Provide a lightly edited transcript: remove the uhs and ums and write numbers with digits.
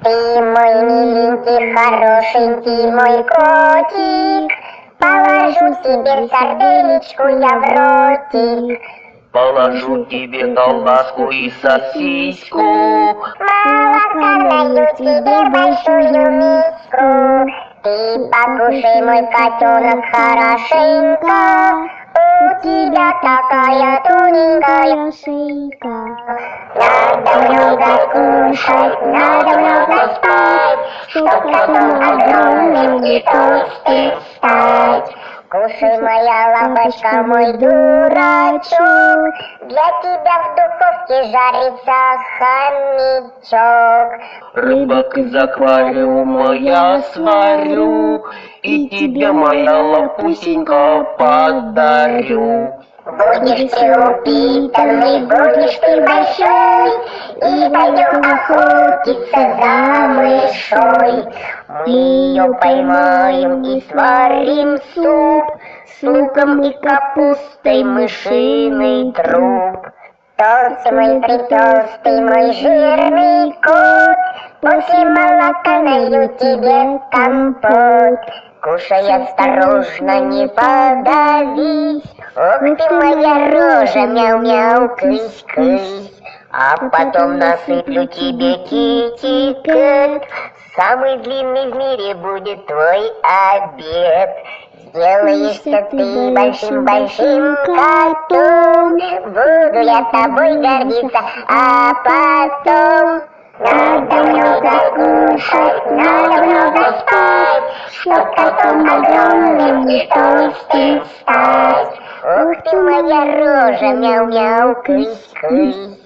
Ты мой миленький, хорошенький мой котик, положу тебе сарделечку я в ротик. Положу тебе колбаску и сосиску, Молока налью тебе большую миску. Ты покушай, мой котенок, хорошенько, у тебя такая тоненькая шейка. Надо много кушать, надо много спать, чтоб котом огромным и толстым стать. Кушай, моя лапочка, мой дурачок, для тебя в духовке жарится хомячок. рыбок из аквариума я сварю, и тебе, моя лапусенька, подарю. Будешь ты упитанный, будешь ты большой, и пойдем охотиться за мышой. Мы ее поймаем и сварим суп с луком и капустой, мышиный труп. Толстый мой, притолстый мой жирный кот, после молока налью тебе компот. Кушай осторожно, не подавись, Ох ты моя рожа, мяу-мяу, кысь-кысь. а потом насыплю тебе китикет. Самый длинный в мире будет твой обед. Сделаешься ты большим-большим котом, буду я тобой гордиться, а потом надо много кушать, надо много спать, чтоб котом огромным и толстым стать. Ух ты моя рожа, мяу-мяу, кысь-кысь.